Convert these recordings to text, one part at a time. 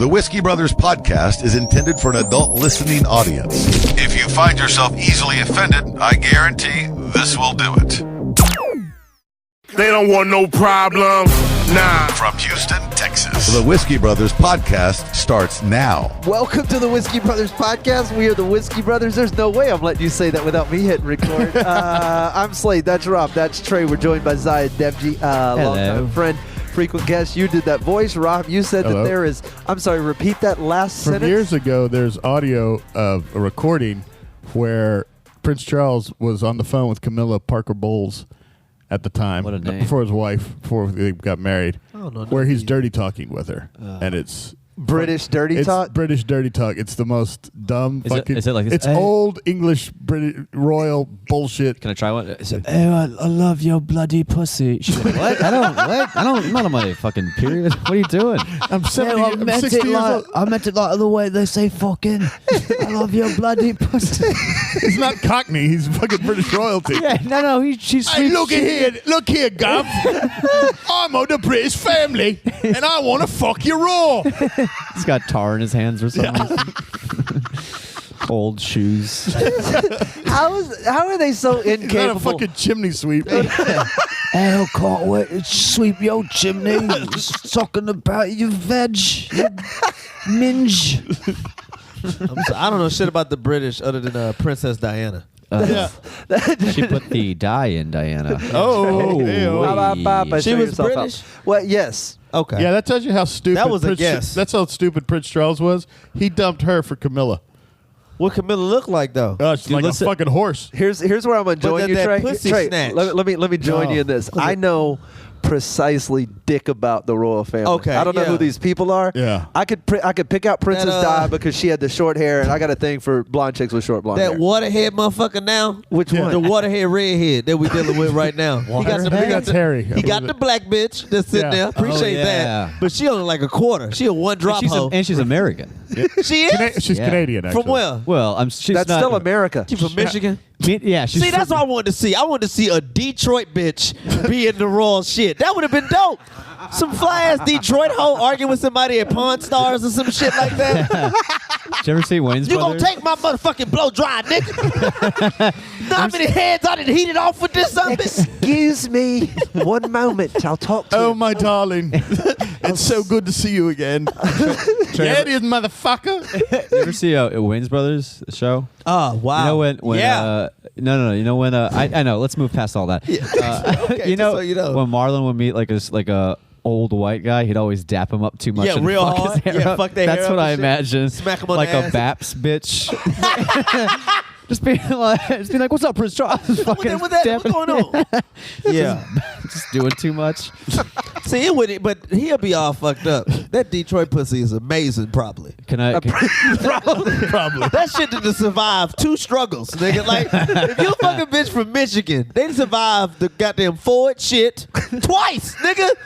The Whiskey Brothers podcast is intended for an adult listening audience. If you find yourself easily offended, I guarantee this will do it. They don't want no problem. Nah. From Houston, Texas, the Whiskey Brothers podcast starts now. Welcome to the Whiskey Brothers podcast. We are the Whiskey Brothers. There's no way I'm letting you say that without me hitting record. I'm Slade. That's Rob. That's Trey. We're joined by Zayed Devji, longtime friend, frequent guest. You did that voice. Rob, you said that there is, I'm sorry, repeat that last From sentence. years ago, there's audio of a recording where Prince Charles was on the phone with Camilla Parker Bowles at the time. What a name. Before his wife, before they got married. Where he's dirty talking with her. And it's British dirty talk? British dirty talk. It's the most dumb fucking. Is it like this? It's old English British royal bullshit. Can I try one? Is it, I love your bloody pussy. She's like, what? I'm not on my fucking period. What are you doing? I'm 70. I'm 60 years old. I meant it like the way they say fucking. I love your bloody pussy. He's not Cockney. He's fucking British royalty. Yeah, no, she's Hey, look here, Gov. I'm of the British family, and I want to fuck you raw. He's got tar in his hands or something. Old shoes. How are they so He's not a incapable? fucking chimney sweep. I can't wait to sweep your chimney. Talking about your veg, your minge. I don't know shit about the British other than Princess Diana. She put the dye in Diana. She She was British? Well, yes. Okay. Yeah, that tells you how stupid. That was a Prince, guess. That's how stupid Prince Charles was. He dumped her for Camilla. What Camilla look like though? She's like listen- a fucking horse. Here's where I'm gonna join you, that Trey. pussy Trey, snatch. let me join you in this. I know precisely dick about the royal family. Okay, I don't know yeah. who these people are. Yeah. I could pick out Princess That, Di because she had the short hair, and I got a thing for blonde chicks with short blonde That hair. waterhead motherfucker now? Which one? The waterhead redhead that we dealing with right now. He got That's Harry. He got the black bitch that's sitting Yeah. there. Appreciate Oh, yeah. that. But she only like a quarter. She a one drop hoe. And she's American. She is? She's Yeah. Canadian, actually. From where? Well, she's That's not, still America. She from Michigan? Yeah, she's See, that's what I wanted to see. I wanted to see a Detroit bitch be in the royal shit. That would have been dope. Some fly ass Detroit hoe arguing with somebody at Pawn Stars or some shit like that. Did you ever see Wayne's You gonna Brothers? take my motherfucking blow dry, nigga? Know how many heads I done heated off with this something? Excuse me. One moment. I'll talk to Oh, you. my darling. It's so good to see you again. Yeah, it is, motherfucker. You ever see Wayne's Brothers show? Oh, wow. You know when Yeah. no. You know when I know. Let's move past all that. Okay, you know, just so you know. when Marlon would meet like a old white guy, he'd always dap him up too much. Yeah, and real fuck his hard. hair Yeah, up. fuck their That's hair what up I and shit. imagine. Smack 'em on like the a ass. Baps bitch. Just being like, what's up, Prince Charles? Fucking What's dapping- going on? Yeah. Just doing too much. See, it would, but he'll be all fucked up. That Detroit pussy is amazing, probably. Can I? Probably. That shit didn't survive 2 struggles, nigga. Like, if you a fucking bitch from Michigan, they didn't survive the goddamn Ford shit twice, nigga.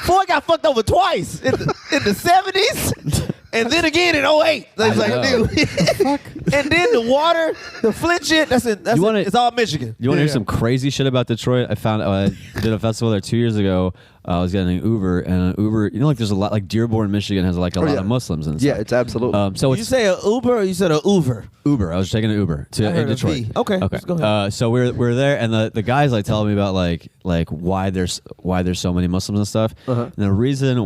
Ford got fucked over twice in the 70s. And then again in 08. It's like, know. dude. And then the water, the Flint shit, it's all Michigan. You want to hear some crazy shit about Detroit? I found I did a festival there 2 years ago. I was getting an Uber, and an Uber, you know, like there's a lot, like Dearborn, Michigan has like a lot of Muslims and stuff. Yeah, it's absolutely. So Did you it's say a Uber or you said a Uber? Uber. I was taking an Uber I in heard a Detroit. V. Okay, let's go ahead. So we're there, and the guys like telling me about like why there's so many Muslims and stuff. And the reason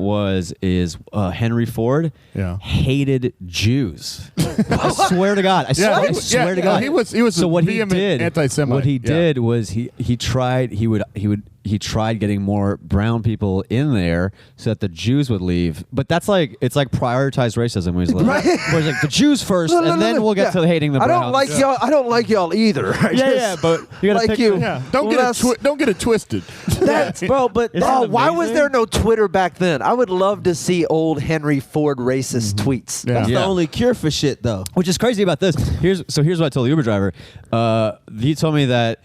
is Henry Ford hated Jews. I swear to God. I swear to God. He was so what he vehement did. anti-Semite. What he Yeah. did was he tried getting more brown people in there so that the Jews would leave. But that's like it's like prioritized racism. Where he's like, where he's like the Jews first, and then we'll get to hating the I browns. don't like y'all. I don't like y'all either. But you gotta like pick you. Yeah, don't get it twisted. That's bro, but Isn't that why was amazing? there no Twitter back then? I would love to see old Henry Ford racist tweets. Yeah. That's the only cure for shit, though. Which is crazy about this. Here's what I told the Uber driver. He told me that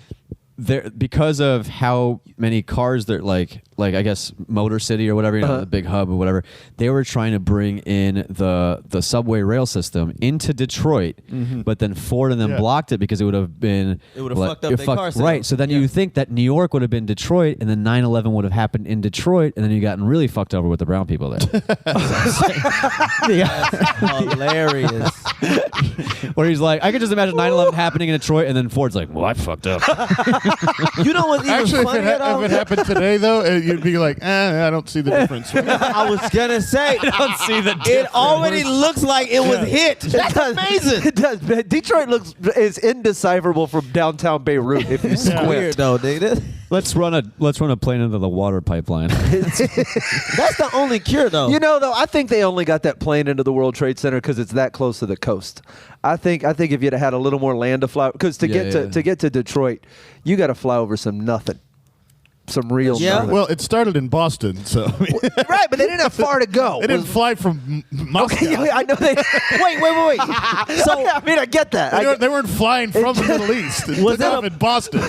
there because of how many cars there like like I guess Motor City or whatever, the big hub or whatever. They were trying to bring in the subway rail system into Detroit, but then Ford and them blocked it because it would have fucked up their car sales. right. So then you think that New York would have been Detroit, and then 9/11 would have happened in Detroit, and then you gotten really fucked over with the brown people there. Hilarious. Where he's like, I could just imagine 9/11 happening in Detroit, and then Ford's like, well, I fucked up. You know what's even Actually, funnier, if it happened today, though, you'd be like, I don't see the difference. I was gonna say, I don't see the difference. it already looks like it was hit. That's amazing. It does. Detroit is indecipherable from downtown Beirut if you squint. Weird though, nigga. Let's run a plane into the water pipeline. That's the only cure though. You know, though, I think they only got that plane into the World Trade Center because it's that close to the coast. I think if you'd have had a little more land to fly, because to get to Detroit, you got to fly over some nothing. Some real nothing. Well, it started in Boston, so right, but they didn't have far to go. they didn't fly from Moscow. Okay, I know they. Wait. So I mean, I get that. They weren't flying from the Middle East. It took off in Boston.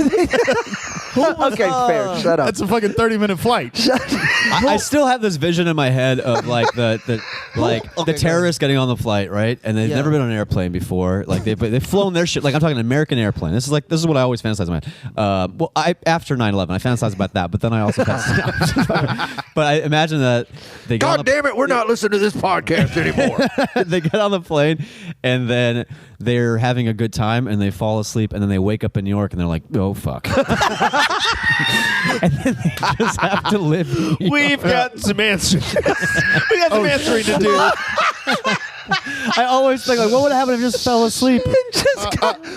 Okay, fair. Shut up. That's a fucking 30-minute flight. I still have this vision in my head of like the terrorists getting on the flight, right? And they've never been on an airplane before. Like they've flown their shit. Like I'm talking an American airplane. This is what I always fantasize in my head. After 9/11, I fantasize about that, but then I also but I imagine that they God damn it, we're not listening to this podcast anymore. they get on the plane and then they're having a good time and they fall asleep and then they wake up in New York and they're like, oh fuck. And then they just have to live in New We've got some answers. We got some answering to do. I always think like, what would happen if I just fell asleep?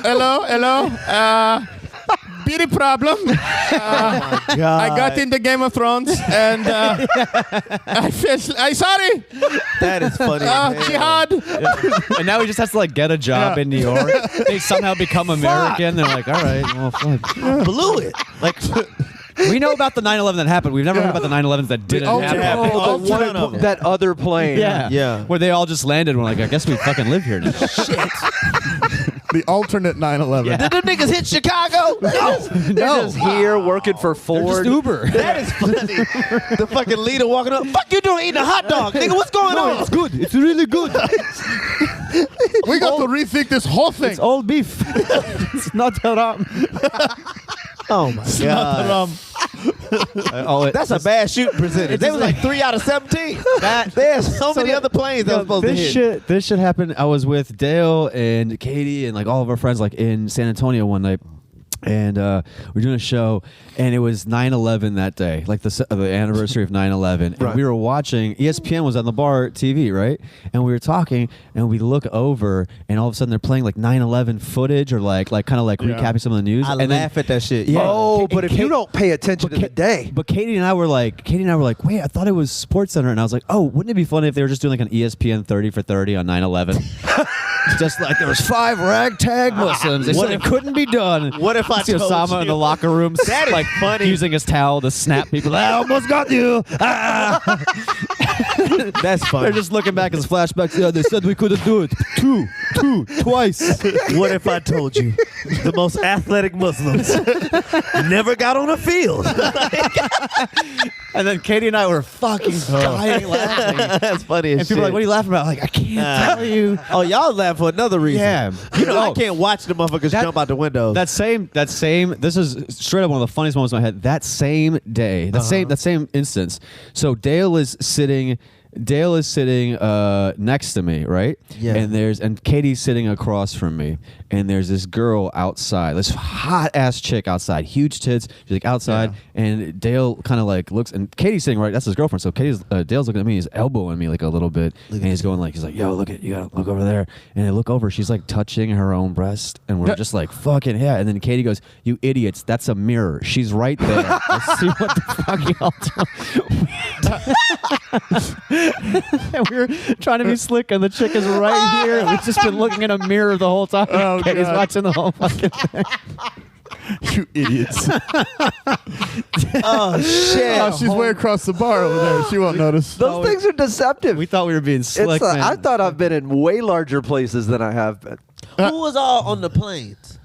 Hello. Beauty problem. Oh my God. I got into Game of Thrones and I sorry. That is funny. Jihad. And now he just has to like get a job in New York. They somehow become American. They're like, all right, well, fuck. Blew it. Like, we know about the 9/11 that happened. We've never heard about the 9/11s that didn't happen. Oh, the one, that other plane. Yeah. Where they all just landed. We're like, I guess we fucking live here now. Shit. The alternate 9/11. Did them niggas hit Chicago? They're just here working for Ford. Just Uber. That is funny. The fucking leader walking up. Fuck you doing eating a hot dog, nigga? What's going on? It's good. It's really good. We got to rethink this whole thing. It's all beef. It's not haram. Oh my God. That's a bad shooting percentage. They was like 3 out of 17. There's so many other planes that was supposed to hit. This shit happened. I was with Dale and Katie and like all of our friends like in San Antonio one night. And we're doing a show, and it was 9/11 that day, like the anniversary of 9/11. And we were watching. ESPN was on the bar TV, right? And we were talking, and we look over, and all of a sudden they're playing like 9/11 footage, or like kind of like recapping some of the news. I and laugh at that shit. Yeah. Oh, but if you don't pay attention to the day. But Katie and I were like, wait, I thought it was SportsCenter, and I was like, oh, wouldn't it be funny if they were just doing like an ESPN 30 for 30 on 9/11? Just like there was 5 ragtag Muslims. They said it couldn't be done. What if I see told Osama you? in the locker room, That is like funny. using his towel to snap people. I almost got you. That's funny. They're just looking back at his flashbacks. Yeah, they said we couldn't do it. Twice. What if I told you the most athletic Muslims never got on a field? And then Katie and I were fucking dying laughing. That's funny as And people were like, what are you laughing about? I'm like, I can't tell you. Oh, y'all laugh for another reason. Yeah. You know, I can't watch the motherfuckers jump out the window. That same. This is straight up one of the funniest moments in my head. That same day, that same instance. So Dale is sitting next to me, right? Yeah. And Katie's sitting across from me, and there's this girl outside, this hot ass chick outside, huge tits. She's like outside, and Dale kind of like looks, and Katie's sitting right. That's his girlfriend. So Dale's looking at me, he's elbowing me like a little bit, and he's going like, yo, you gotta look over there. And I look over, she's like touching her own breast, and we're just like, fucking yeah. And then Katie goes, you idiots, that's a mirror. She's right there. Let's see what the fuck y'all do. And we were trying to be slick, and the chick is right here. We've just been looking in a mirror the whole time. Oh, Katie's God. watching the whole fucking thing. You idiots. oh, shit. Oh, she's way across the bar over there. She won't notice. Those things are deceptive. We thought we were being slick, man. I thought I've been in way larger places than I have been. Who was all on the planes?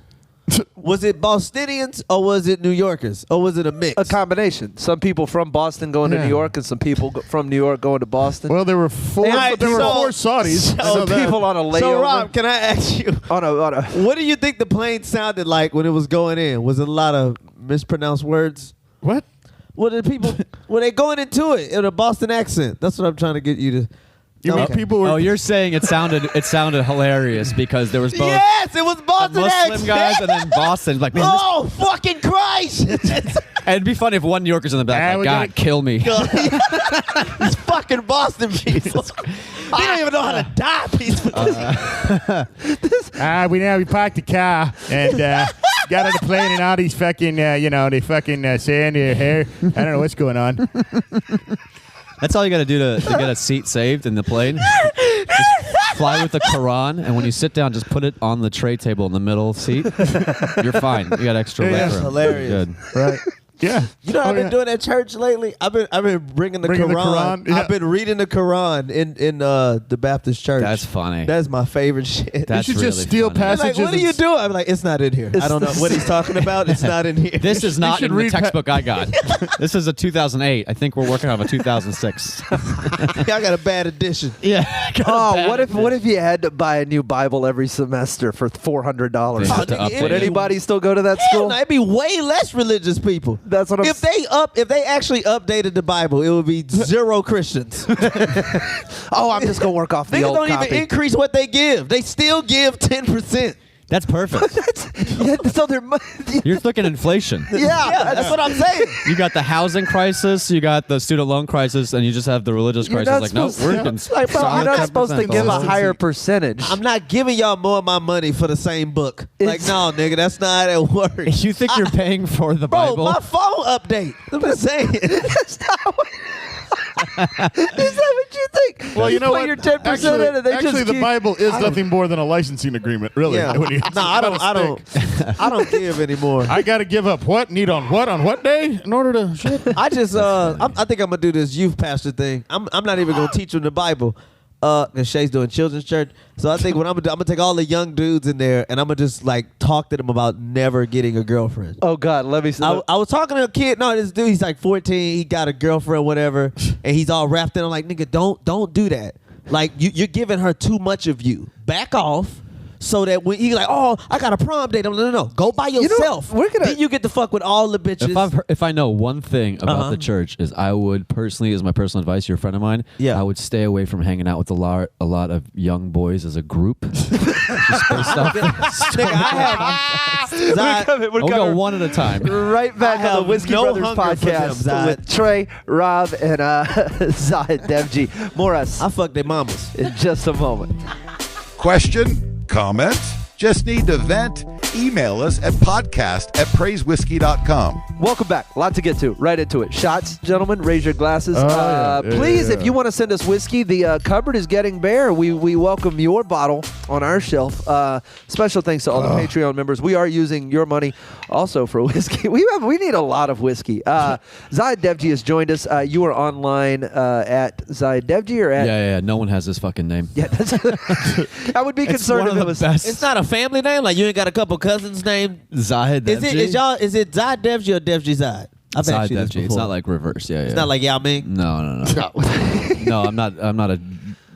Was it Bostonians or was it New Yorkers or was it a mix? A combination. Some people from Boston going to New York, and some people from New York going to Boston. Well, there were four. Right, There were so- four Saudis. I know Some that. people on a layover. So Rob, can I ask you, on a what do you think the plane sounded like when it was going in? Was it a lot of mispronounced words? What? What did people? Were they going into it in a Boston accent? That's what I'm trying to get you to. You mean Okay. people were? Oh, you're saying it sounded hilarious because there was both Yes, it was Boston Muslim accent. guys and then Boston. Like, man, this- Oh, fucking Christ! and it'd be funny if one New Yorker's in the back, we like, God, gotta- kill me. These fucking Boston people. They don't even know how to die peacefully. we parked the car and got on the plane and all these fucking, they fucking saying their hair. I don't know what's going on. That's all you got to do to get a seat saved in the plane. Just fly with the Quran, and when you sit down, just put it on the tray table in the middle seat. You're fine. You got extra leg That's room. hilarious. Good. Right. Yeah. You know what Oh, I've been yeah. doing at church lately? I've been bringing the Bringing the Quran. Quran, yeah. I've been reading the Quran in the Baptist church. That's funny. That's my favorite shit. That's You should just really steal funny. They're passages. like, what are you doing? I'm like, it's not in here. I don't know what he's talking about. It's not in here. This is not should in the read textbook I got. This is a 2008. I think we're working on a 2006. I got a bad edition. Yeah. Oh, what if you had to buy a new Bible every semester for $400? You have to Oh, nigga, update Would it. anybody still go to that Hell school? no, it'd be way less religious people. That's what I'm If they actually updated the Bible, it would be zero Christians. Oh, I'm just gonna work off the Niggas old don't copy. even increase what they give. They still give 10%. That's perfect. Yeah, so they're You're looking at inflation. Yeah, that's what I'm saying. You got the housing crisis, you got the student loan crisis, and you just have the religious You're crisis. not Like, no, supposed we're to- getting like, bro, solid you're not supposed to 10% give a consistency. higher percentage. I'm not giving y'all more of my money for the same book. Like, no, nigga, that's not how it works. You think you're paying for the Bro, Bible? my phone update. I'm just saying. That's not what. Is that what you think? Well, you know put what? your 10% in, and they actually, just the keep- Bible is nothing more than a licensing agreement, really. Yeah. When you- No, I don't give anymore. I got to give up what? Need on what? On what day? In order to shit? I just I think I'm gonna do this youth pastor thing. I'm not even gonna teach them the Bible. Cause Shay's doing children's church. So I think what I'm gonna do, I'm gonna take all the young dudes in there and I'm gonna just like talk to them about never getting a girlfriend. Oh God, let me. I was talking to a kid. No, this dude, he's like 14. He got a girlfriend, whatever, and he's all wrapped in. I'm like, nigga, don't do that. Like you're giving her too much of you. Back off. So that when you like, oh, I got a prom date. I'm like, no. Go by know, yourself. we're gonna- Then you get to fuck with all the bitches. If I know one thing about the church is I would personally, as my personal advice, you're a friend of mine. Yeah. I would stay away from hanging out with a lot of young boys as a group. Just based off Nigga, I have. we'll go one at a time. right back I on the have Whiskey no Brothers hunger for them, podcast Zod. with Trey, Rob, and Zahid Devji. More us I fuck their mamas. in just a moment. Question? Comment? Just need to vent? Email us at podcast@praisewhiskey.com. Welcome back. A lot to get to. Right into it. Shots, gentlemen. Raise your glasses. Yeah. Please, Yeah. if you want to send us whiskey, the cupboard is getting bare. We welcome your bottle on our shelf. Special thanks to all the Patreon members. We are using your money also for whiskey. We need a lot of whiskey. Zahid Devji has joined us. You are online at Zahid Devji or at Yeah. No one has this fucking name. Yeah, that's, I would be It's concerned one if of it the was. best. It's not a family name. Like you ain't got a couple cousins named. Zahid Is Devji. Is it Zod Devji or Devji Zod? I've Zahid asked you this Devji. It's before. not like reverse. Yeah. It's not like Yao Ming. No. No, I'm not a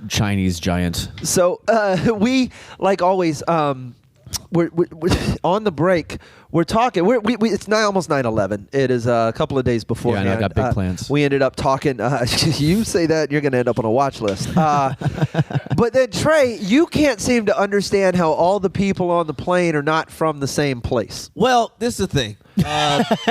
Chinese giant. So we, like always, we're on the break. We're talking. It's now almost 9/11. It is a couple of days before. Yeah, I know, I got big plans. We ended up talking. You say that, you're going to end up on a watch list. But then Trey, you can't seem to understand how all the people on the plane are not from the same place. Well, this is the thing.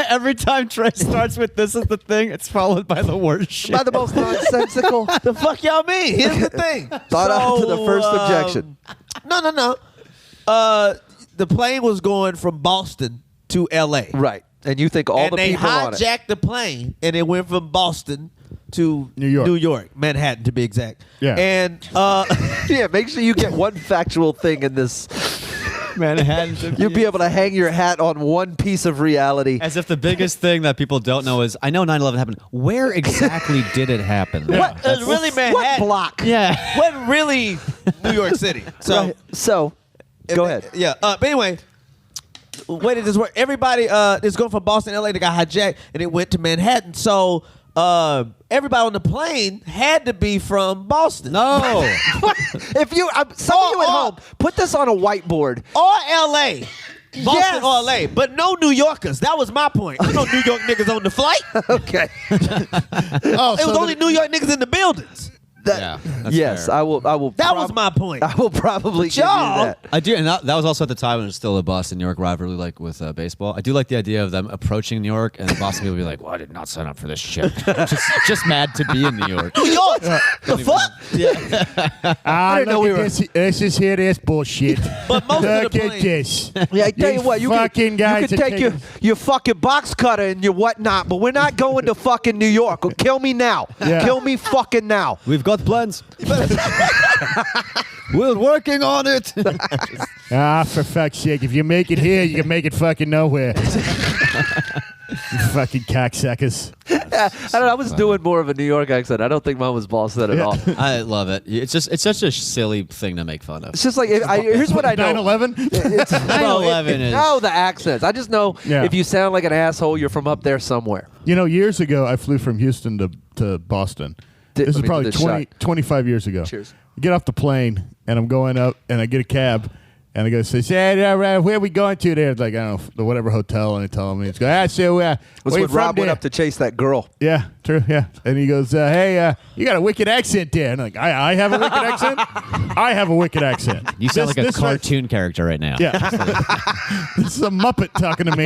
Every time Trey starts with "this is the thing," it's followed by the worst shit. By the most nonsensical. The fuck y'all mean? Here's the thing. Thought out to the first objection. No. The plane was going from Boston to L.A. Right. And you think all and the they people on it. hijacked the plane and it went from Boston to New York. Manhattan to be exact. Yeah. And Yeah, make sure you get one factual thing in this. Manhattan. You'll be able to hang your hat on one piece of reality. As if the biggest thing that people don't know is, I know 9/11 happened. Where exactly did it happen? what really Manhattan? What block? Yeah. What really New York City? So Right. So, go ahead. Yeah. But anyway, way did this work? Everybody is going from Boston, LA. They got hijacked and it went to Manhattan. So everybody on the plane had to be from Boston. No. If you, some of you at home, put this on a whiteboard. Or LA. Boston Yes. or LA, but no New Yorkers. That was my point. There's no New York niggas on the flight. Okay. It was only New York niggas in the buildings. Yeah. That's Yes, fair. I will. That was my point. I will probably give you y'all- that. I do, and that was also at the time when it was still a Boston-New York rivalry, like with baseball. I do like the idea of them approaching New York, and the Boston people be like, "Well, I did not sign up for this shit." just mad to be in New York. New York. The fuck? I didn't know we were- This is here. This bullshit. But most of Look the at planes. this. Yeah, I tell you what, you fucking guys can are take your fucking box cutter and your whatnot, but we're not going to fucking New York. Kill me now. Yeah. Kill me fucking now. We've got plans. We're working on it. For fuck's sake! If you make it here, you can make it fucking nowhere. You fucking cocksuckers. I don't know. I was doing more of a New York accent. I don't think mine was Boston at all. I love it. It's such a silly thing to make fun of. It's just like here's what I know. 9/11. 9/11 is. No, the accents. I just know Yeah. if you sound like an asshole, you're from up there somewhere. You know, years ago, I flew from Houston to Boston. Let This is me probably do this 25 years ago. Cheers. I get off the plane, and I'm going up, and I get a cab, and I go, "Hey, where are we going to there?" It's like, I don't know, the whatever hotel, and they tell me, it's go, so, That's where you when from Rob went there?" up to chase that girl. Yeah, true, yeah. And he goes, "Hey, you got a wicked accent there." And I'm like, I have a wicked accent? I have a wicked accent. You sound like a This right- cartoon character right now. Yeah. This is a Muppet talking to me.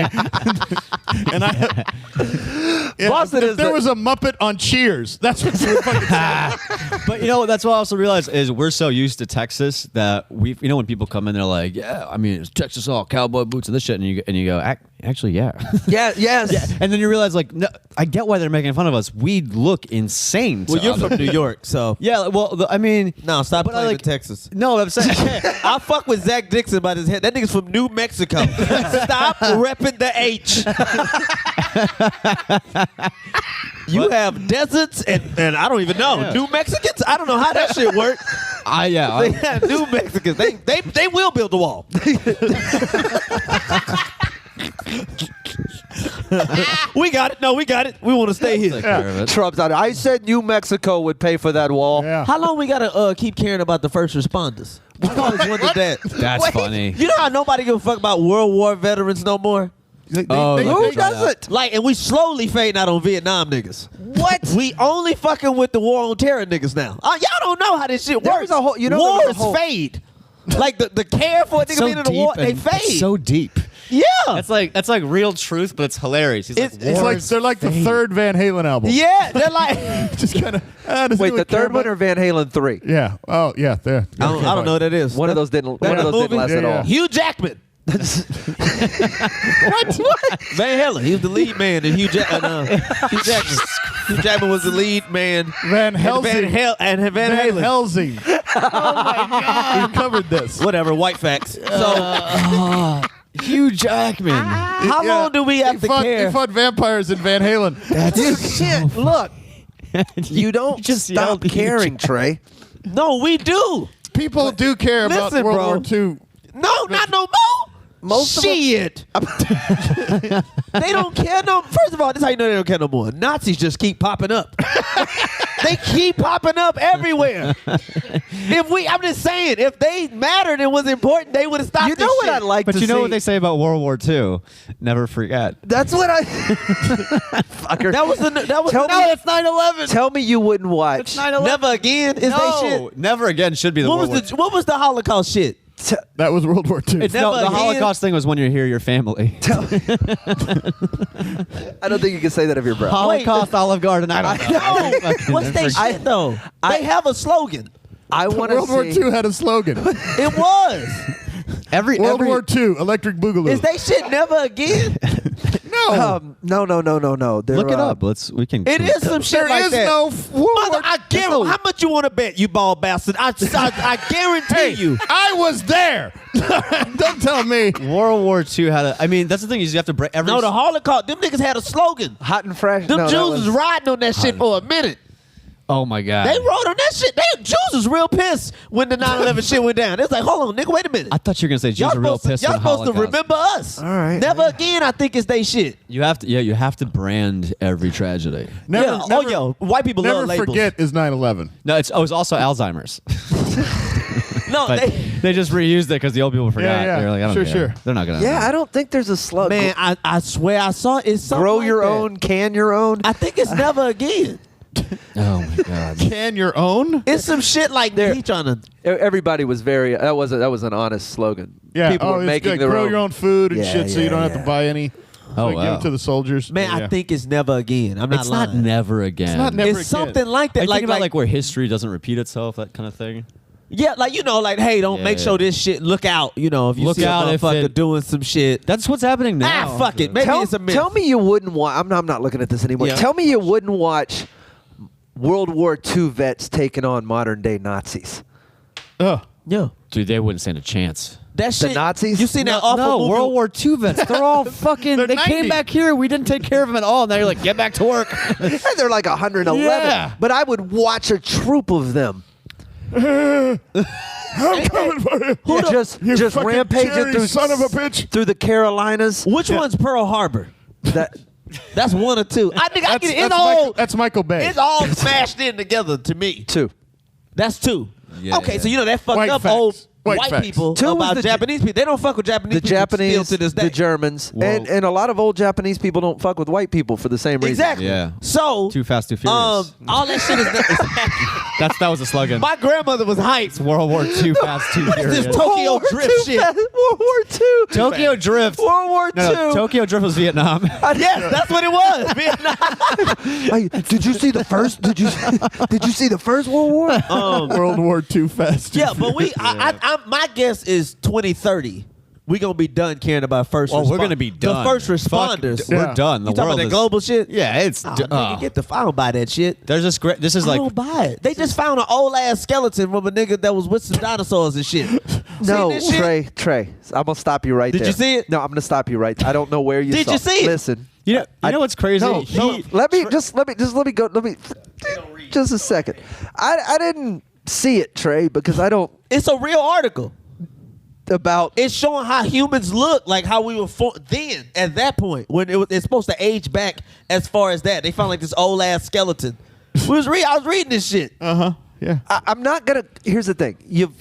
And Boston if is there the- was a Muppet on Cheers, that's what you would fucking say. But you know, that's what I also realized is we're so used to Texas that when people come in, they're like, "Yeah, I mean, it's Texas all cowboy boots and this shit," and you go, "Actually, yeah." Yeah, yes. And then you realize, like, no, I get why they're making fun of us. We look insane. Well, to you're other from New people. York, so. Yeah, well, I mean, No, stop But I playing like- with Texas. no, I'm saying, I fuck with Zach Dixon by his head. That nigga's from New Mexico. Stop repping the H. You have deserts and I don't even know. New Mexicans? I don't know how that shit works. They have New Mexicans. They will build a wall. We got it. No, we got it. We want to stay here. Trump's out. I said New Mexico would pay for that wall. Yeah. How long we gotta keep caring about the first responders? I always wondered that. That's funny. You know how nobody give a fuck about World War veterans no more? Oh, Who doesn't? Like, and we slowly fading out on Vietnam niggas. What? We only fucking with the war on terror niggas now. Y'all don't know how this shit There works. was a whole- you know, there was a wars whole- fade. Like the care for a nigga being in the war, they fade. so deep. Yeah. That's like real truth, but it's hilarious. He's It's- like, it's It's like they're like the third Van Halen album. Yeah, they're like. Just kind of. Wait, the third one or Van Halen 3? Yeah. Oh, yeah. There. I don't know what that is. One of those didn't. One of those didn't last Yeah, at yeah. all. Hugh Jackman. What? Van Halen. He was the lead man in Hugh Jackman. Hugh Jackman was the lead man. Van Helsing. And Van Van Halen. Helsing. Oh my God. We covered this. Whatever, white facts. So, Hugh Jackman. how long do we have to care? He fought vampires in Van Halen. You can't look. You don't just stop yelled Hugh caring, Trey. No, we do. People do care about Listen, World bro. War II. No, not no more. Most of them- Shit. They don't care no. First of all, this is how you know they don't care no more. Nazis just keep popping up. They keep popping up everywhere. I'm just saying, if they mattered and was important, they would have stopped. You know this what shit. I'd like But to you know see? what they say about World War II? Never forget. That's what I. Fucker. That was Tell no, me- that's 9/11. Tell me you wouldn't watch. Never again. Is they No, shit? never again should be the World War II. What was the Holocaust shit? That was World War II. No, Never the again. Holocaust thing was when you hear your family. I don't think you can say that of your brother. Holocaust, Olive Garden. I don't know. No, what's they shit though? They have a slogan. I want World to War see. II had a slogan. It was. World War II, Electric Boogaloo. Is they shit never again? no. No. They're, Look it up. We can. It is some shit There like is that. no World Mother, War I guarantee. How much you want to bet, you bald bastard? I guarantee you. I was there. Don't tell me. World War II had a. I mean, that's the thing is you have to break every. No, the Holocaust. Them niggas had a slogan. hot and fresh. Them no, that Jews was riding on that shit for a minute. Oh my god. They wrote on that shit. Jews was real pissed when the 9/11 shit went down. It's like, hold on, nigga, wait a minute. I thought you were gonna say Jews are real pissed. Y'all when supposed to Holocaust. remember us. All right. Never again. I think it's they shit. You have to. Yeah, you have to brand every tragedy. White people never love labels. forget is 9/11. No, it's also Alzheimer's. No, But they just reused it because the old people forgot. yeah. They're like, I don't Sure, care. sure. They're not gonna. Yeah, I don't think there's a slug. man, I swear I saw it. It's something Grow like your that. own, can your own. I think it's never again. Oh my god. Can your own? It's some shit like he trying to. Everybody was very. That was an honest slogan. Yeah. People were it's making good. their Grow own. your own food and Yeah, shit, so you don't have yeah. to buy any. Oh, Give wow. it to the soldiers. Man, Yeah. I think it's never again. I'm not It's lying. not never again. It's not never It's again. something like that. Are you Like, thinking about like where history doesn't repeat itself, that kind of thing? yeah, like like, hey, don't make Yeah. sure this shit. Look out, if you Look see a out if motherfucker it- doing some shit. That's what's happening now. Fuck it. Maybe it's a myth. Tell me you wouldn't watch. I'm not looking at this anymore. Yeah. Tell me you wouldn't watch World War II vets taking on modern day Nazis. Ugh. Yeah, Dude, they wouldn't stand a chance. that shit. Nazis? You seen that awful No, movie? World War II vets. They're all fucking. They're They came 90. back here. We didn't take care of them at all. Now you're like, get back to work. And they're like 111. Yeah. But I would watch a troop of them. I'm coming for you. Just You fucking rampaging Jerry through son of a bitch. through the Carolinas. Which one's Pearl Harbor? That That's one or two. I think I That's, get it. that's Michael Bay. It's all smashed in together to me. two. That's two. Yeah, Okay, yeah. so that fucked White up facts. old White white facts. people Two was about the Japanese people. They don't fuck with Japanese The people Japanese, still to this day. the Germans, Whoa. and a lot of old Japanese people don't fuck with white people for the same reason. Exactly. Yeah. So Too Fast, Too Furious. all that shit is. That was a slogan. My grandmother was hyped. World War II Fast, Too This Furious. Tokyo World War Drift II, shit. World War II. Tokyo Drift. World War No, II. Tokyo Drift was Vietnam. Yes, that's what it was. Vietnam. Hey, did you see the first? Did you see the first World War? World War II fest. Yeah, but my guess is 2030. We gonna be done caring about first. Well, we're respon- gonna be done. The first Fuck, responders. we're done. The You talking about world that is global shit? Yeah, it's. Oh, nigga, get the. I don't buy that shit. There's this great. This is I like. don't buy it. They just found an old ass skeleton from a nigga that was with some dinosaurs and shit. No, Seen this shit? Trey. I'm gonna stop you right Did there. you see it? No, I'm gonna stop you right. I don't know where you Did saw you see it? Listen. You know what's crazy? No, let me go. Let me just a second. I didn't see it, Trey, because I don't It's a real article. about. It's showing how humans look, like how we were then at that point when it's supposed to age back. As far as that, they found like this old ass skeleton. I was reading this shit. Yeah. I'm not gonna. Here's the thing. You've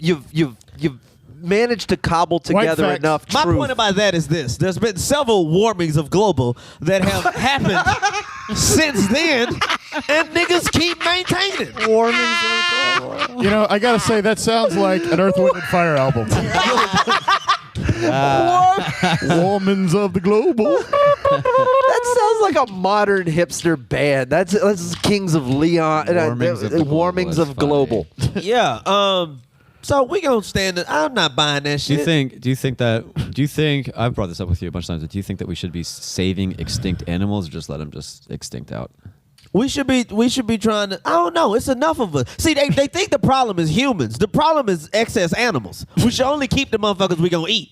managed to cobble together facts. enough My truth. point about that is this: there's been several warmings of global that have happened since then, and niggas keep maintaining. I gotta say that sounds like an Earth, Wind, and Fire album. Womans of the Global. That sounds like a modern hipster band. That's Kings of Leon. Warmings of the Global Warmings is of Global. Yeah. So we gonna stand it. I'm not buying that Do shit. you think I've brought this up with you a bunch of times, but do you think that we should be saving extinct animals or just let them just extinct out? We should be trying to. I don't know. It's enough of us. See, they think the problem is humans. The problem is excess animals. We should only keep the motherfuckers we gonna eat.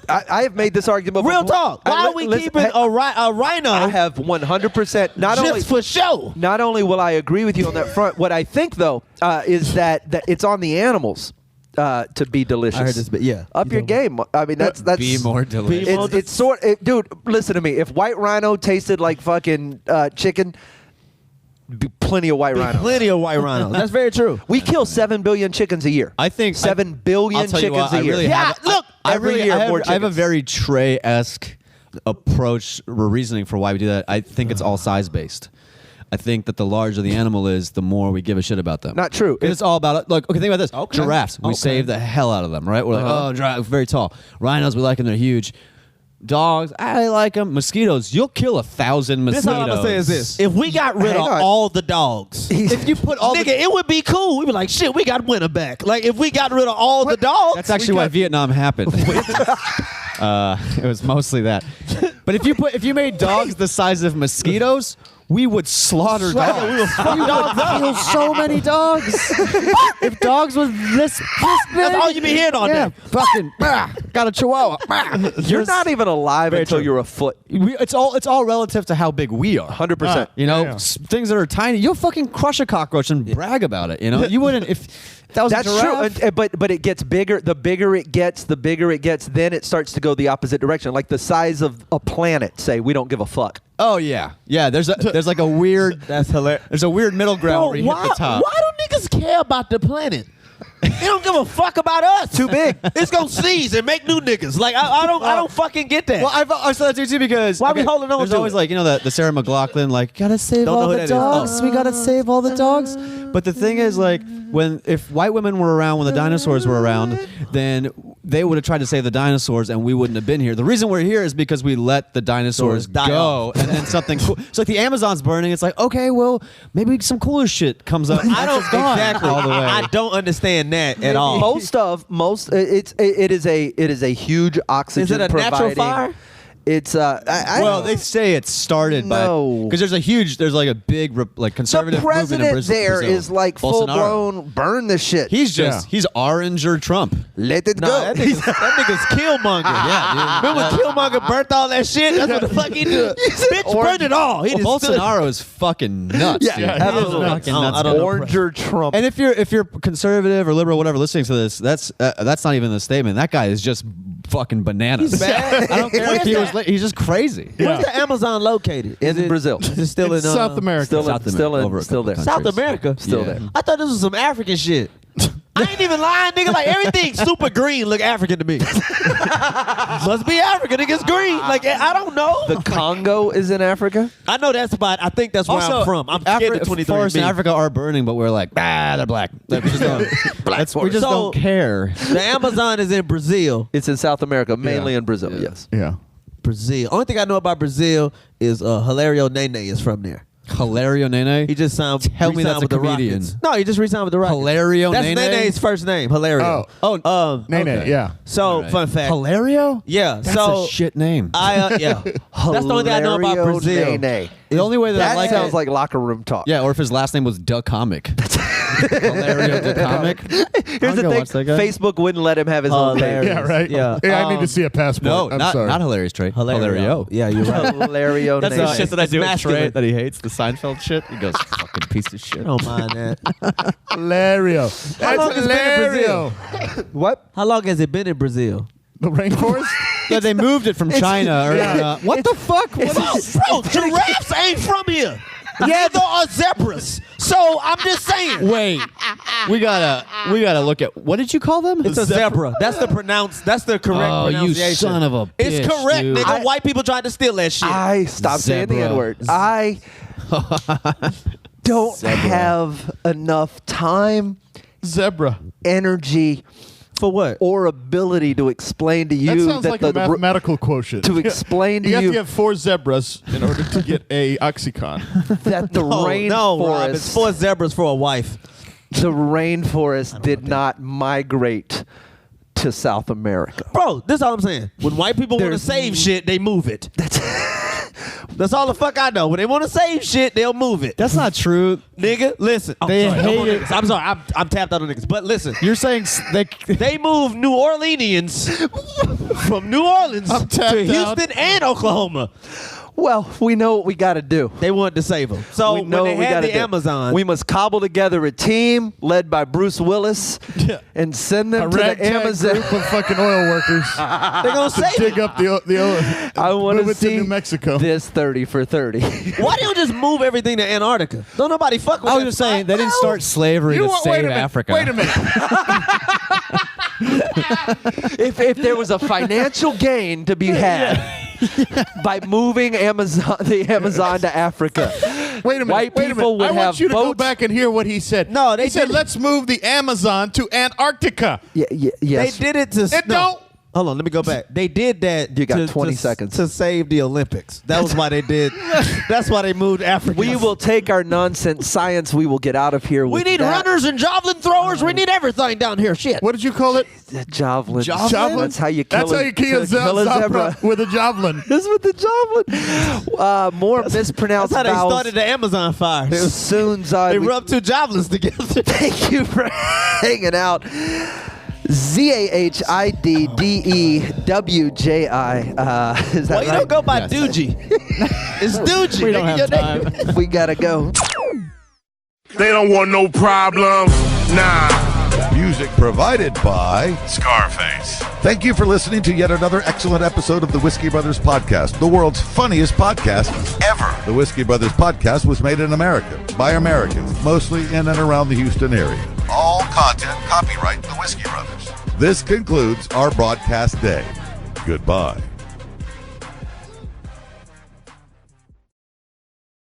I have made this argument. Real before. talk. Why are we keeping a rhino? I have 100%. Just for show. Not only will I agree with you on that front, what I think though is that it's on the animals to be delicious. I heard this, but yeah. Up your game. I mean, that's Be more delicious. It's dude. Listen to me. If white rhino tasted like fucking chicken, be plenty of white rhino. Plenty of white rhinos. That's very true. We kill 7 billion chickens a year. I think 7 billion I'll tell you chickens what, a year. I really Yeah, have, look, I every really year I have, more I have a chickens. very Trey-esque approach or reasoning for why we do that. I think it's all size based. I think that the larger the animal is, the more we give a shit about them. Not true. It's all about like okay. Think about this. Okay. Giraffes. We Okay. save the hell out of them, right? We're like, oh, giraffe, very tall. Rhinos, we like them. They're huge. Dogs, I like them. Mosquitoes, you'll kill 1,000 mosquitoes. This all I'm gonna say is this: if we got rid of Hang on. all the dogs, If you put all nigga, the, it would be cool. We'd be like, shit, we got winter back. Like if we got rid of all the dogs, that's actually why Vietnam happened. It was mostly that. But if you made dogs the size of mosquitoes, we would slaughter dogs. We would fuck dogs up. Kill so many dogs. If dogs was this big, That's all you be hearing all day. Fucking got a chihuahua. You're not even alive until true. you're a foot. It's all relative to how big we are. 100%. You know, Yeah. things that are tiny. You'll fucking crush a cockroach and brag about it. You know, you wouldn't if that was That's a giraffe. true, but it gets bigger. The bigger it gets, then it starts to go the opposite direction. Like the size of a planet. Say we don't give a fuck. Oh yeah. There's like a weird. That's hilarious. There's a weird middle ground where you hit the top. Why do niggas care about the planet? They don't give a fuck about us. Too big. It's gonna seize and make new niggas. Like I don't fucking get that. Well, I said that too because Why we holding on There's to always it? like the Sarah McLachlan like gotta save Don't know all who the that is. dogs. Oh. We gotta save all the dogs. But the thing is like if white women were around when the dinosaurs were around, then they would have tried to save the dinosaurs and we wouldn't have been here. The reason we're here is because we let the dinosaurs Die go off. and then something cool. So like the Amazon's burning. It's like okay, well maybe some cooler shit comes up. I don't exactly exactly. all the way. I don't understand that at all. It is a huge oxygen. Is it a natural providing- fire? It's Well, they say it started No. because there's like a big like the conservative movement in president Brazil. there is like full blown burn this shit. He's orange or Trump. Let it Nah, go. that nigga's Killmonger. Yeah, dude. Remember when Killmonger burnt all that shit? That's what the fuck he did. Bitch, burn it all. He Well, just stood- Bolsonaro is fucking nuts. Yeah, dude. yeah, He is absolutely. fucking I don't- nuts. I don't know. Orange or Trump. And if you're conservative or liberal, whatever, listening to this, that's not even the statement. That guy is just fucking bananas. He's bad. I don't care if he Where's was. He's just crazy. Where's the Amazon located? In Brazil. Is it still It's in South America. Still South in, still in, over a still there. couple South countries. America? Still Yeah. there. I thought this was some African shit. I ain't even lying, nigga. Like everything super green look African to me. Must be African. Nigga's green. Like I don't know. The Congo is in Africa. I know that spot. I think that's where I'm from. I'm scared to 23 forests in Africa are burning, but we're like, they're black. We just So- don't care. The Amazon is in Brazil. It's in South America, mainly Yeah. in Brazil. Yes. Yeah. Brazil. Only thing I know about Brazil is Hilario Nene is from there. Hilario Nene. He just signed. Tell me re-signed that's a with the comedian. Rockets. No, he just re-signed with the Rockets. Hilario That's Nene? Nene's first name. Hilario. Nene, Okay. yeah. So All right. fun fact. Hilario. Yeah. That's so a shit name. yeah. That's the only thing I know about Hilario Brazil. Nene. The only way that I That like sounds it, like locker room talk. yeah, or if his last name was Duck Comic. Hilario Duck Comic. Here's the Watch that thing: guy. Facebook wouldn't let him have his own name. Hilarious. Yeah, right. Yeah. I need to see a passport. No, I'm not sorry. not hilarious Trey. Hilario. Yeah, you're right. Hilario That's Nene. the shit that I do with masculine. Trey that he hates, the Seinfeld shit. He goes, fucking piece of shit. I don't mind that. Hilario. How long That's has it been in Hilario. What? How long has it been in Brazil? The rainforest? Yeah, they moved it from China. What the fuck? Bro, giraffes ain't from here. Neither are zebras. So I'm just saying. Wait, we gotta look at what did you call them? It's a zebra. That's the correct Oh, you pronunciation. son of a It's bitch, correct, dude. nigga. White people tried to steal that shit. I stop saying the Zebra. N-word. I don't have enough time, Zebra. energy, For what? or ability to explain to That you sounds like a mathematical quotient. to explain to you have you to have 4 zebras in order to get a oxycontin. that the No, Rob, it's rainforest, 4 zebras for a wife. the rainforest did not migrate to South America. Bro, this is all I'm saying. When white people want to There's- save shit, they move it. That's all the fuck I know. When they want to save shit, they'll move it. That's not true. Nigga, listen. They I'm sorry, hate I'm on it. niggas. I'm sorry. I'm tapped out on niggas. But listen. You're saying they They moved New Orleanians from New Orleans I'm tapped to out. Houston and Oklahoma. Well, we know what we got to do. They wanted to save them. So we when know they what we had gotta the do. Amazon, We must cobble together a team led by Bruce Willis Yeah. and send them A to the ragtag Amazon. group of fucking oil workers they're going to to save dig them. up the oil. I want move to it see to New Mexico. this 30 for 30. Why don't you just move everything to Antarctica? Don't nobody fuck with I was that just saying they spot. didn't start slavery to Wait save a minute. Africa. Wait a minute. if there was a financial gain to be had by moving the Amazon to Africa, Wait a minute. white wait a people minute. would I have want you to go boats. back and hear what he said. No, they he said, didn't. let's move the Amazon to Antarctica. Yes. They did it to It don't. Hold on, let me go back. They did that. You got 20 seconds to save the Olympics. That was why they did. That's why they moved Africa. We will take our nonsense science. We will get out of here. We need runners and javelin throwers. We need everything down here. Shit. What did you call it? Javelin. Javelin? That's how you kill. That's how you kill a zebra with a javelin. This is with the javelin. More mispronounced That's how vowels. they started the Amazon fires. Soon, They rubbed two javelins together. Thank you for hanging out. ZAHIDDEWJI. Is that Well, you right? don't go by Doogie. It's Doogie. We don't have time. We gotta go. They don't want no problems. Nah. Music provided by Scarface. Thank you for listening to yet another excellent episode of the Whiskey Brothers Podcast, the world's funniest podcast ever. The Whiskey Brothers Podcast was made in America by Americans, mostly in and around the Houston area. All content copyright the Whiskey Brothers. This concludes our broadcast day. Goodbye.